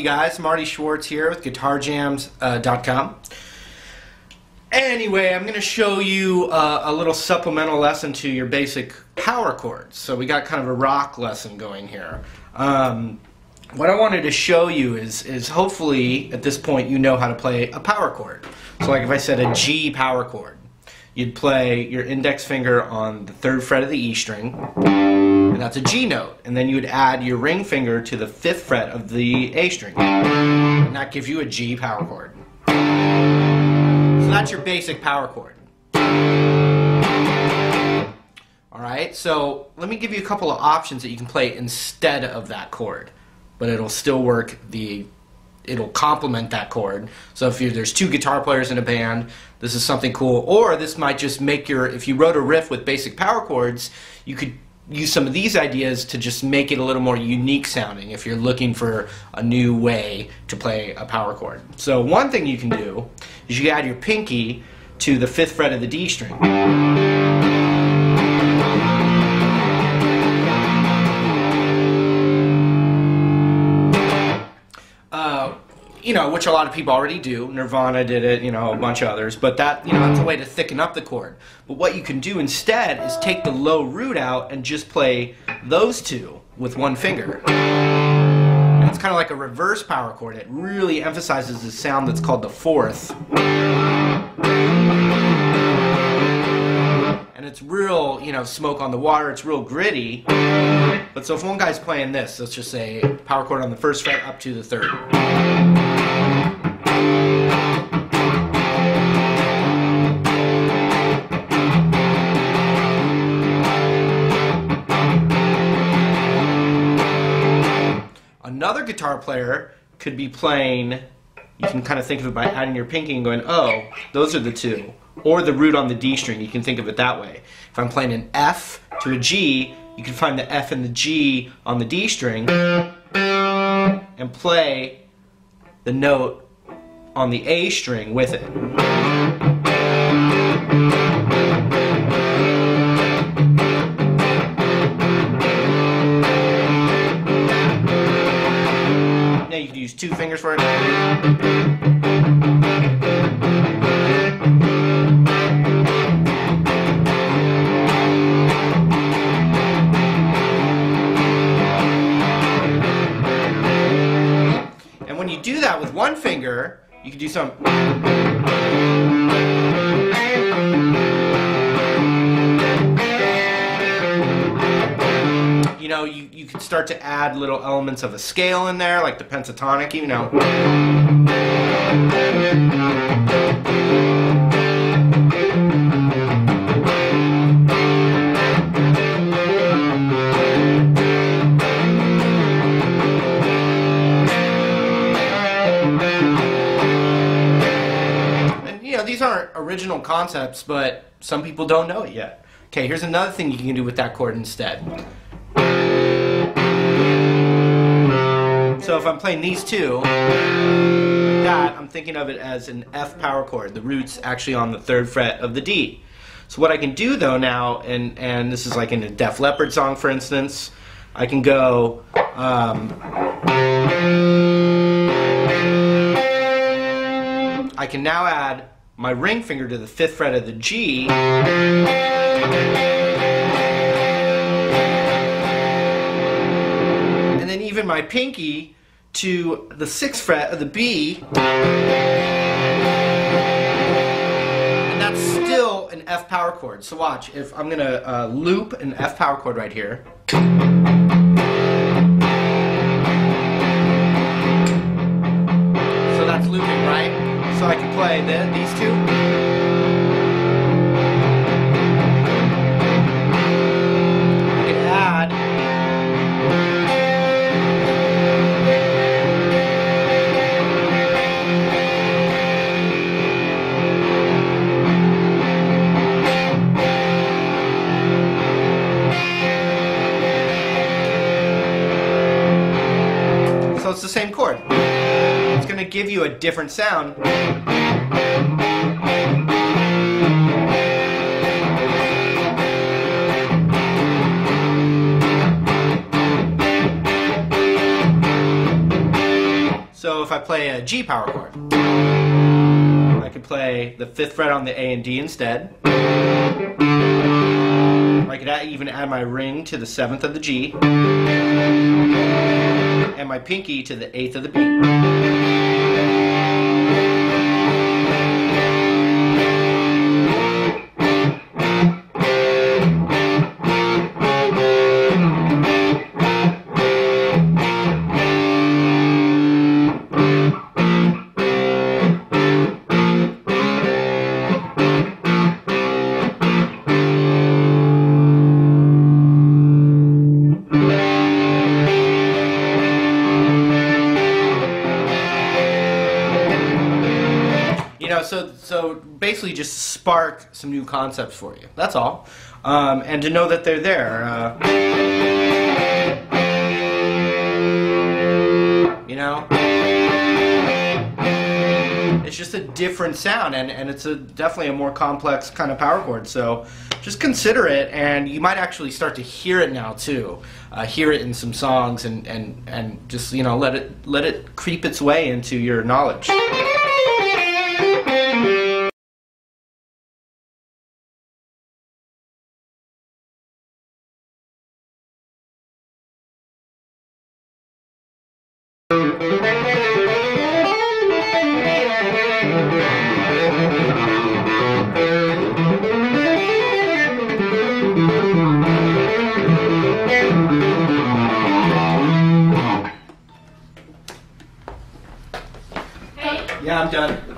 you guys? Marty Schwartz here with GuitarJams.com. Anyway, I'm going to show you a little supplemental lesson to your basic power chords. So we got kind of a rock lesson going here. What I wanted to show you is hopefully at this point you know how to play a power chord. So like if I said a G power chord, you'd play your index finger on the 3rd fret of the E string, and that's a G note. And then you would add your ring finger to the 5th fret of the A string, and that gives you a G power chord. So that's your basic power chord. Alright, so let me give you a couple of options that you can play instead of that chord, but it'll still work. It'll complement that chord. So if there's 2 guitar players in a band, this is something cool. Or this might just make if you wrote a riff with basic power chords, you could use some of these ideas to just make it a little more unique sounding if you're looking for a new way to play a power chord. So one thing you can do is you add your pinky to the 5th fret of the D string. You know, which a lot of people already do. Nirvana did it, a bunch of others, but that's a way to thicken up the chord. But what you can do instead is take the low root out and just play those 2 with 1 finger. And it's kind of like a reverse power chord. It really emphasizes the sound that's called the 4th. And it's real, smoke on the water, it's real gritty. But so if one guy's playing this, let's just say power chord on the 1st fret up to the 3rd. Another guitar player could be playing, you can kind of think of it by adding your pinky and going, oh, those are the 2. Or the root on the D string, you can think of it that way. If I'm playing an F to a G, you can find the F and the G on the D string and play the note on the A string with it. Now you can use 2 fingers for it. And when you do that with 1 finger, you can do some. You could start to add little elements of a scale in there, like the pentatonic, These aren't original concepts, but some people don't know it yet. Okay, here's another thing you can do with that chord instead. So if I'm playing these 2, I'm thinking of it as an F power chord. The root's actually on the 3rd fret of the D. So what I can do though now, and this is like in a Def Leppard song for instance, I can go I can now add my ring finger to the 5th fret of the G, and then even my pinky to the 6th fret of the B, and that's still an F power chord. So watch, if I'm gonna loop an F power chord right here. So that's looping, right? So I can play these 2. I can add so it's the same chord. It's going to give you a different sound. if I play a G power chord, I could play the 5th fret on the A and D instead. I could even add my ring to the 7th of the G, and my pinky to the 8th of the B. So basically just spark some new concepts for you. That's all. And to know that they're there. You know? It's just a different sound, and it's definitely a more complex kind of power chord. So just consider it, and you might actually start to hear it now too. Hear it in some songs, and just, you know, let it creep its way into your knowledge. Yeah, I'm done.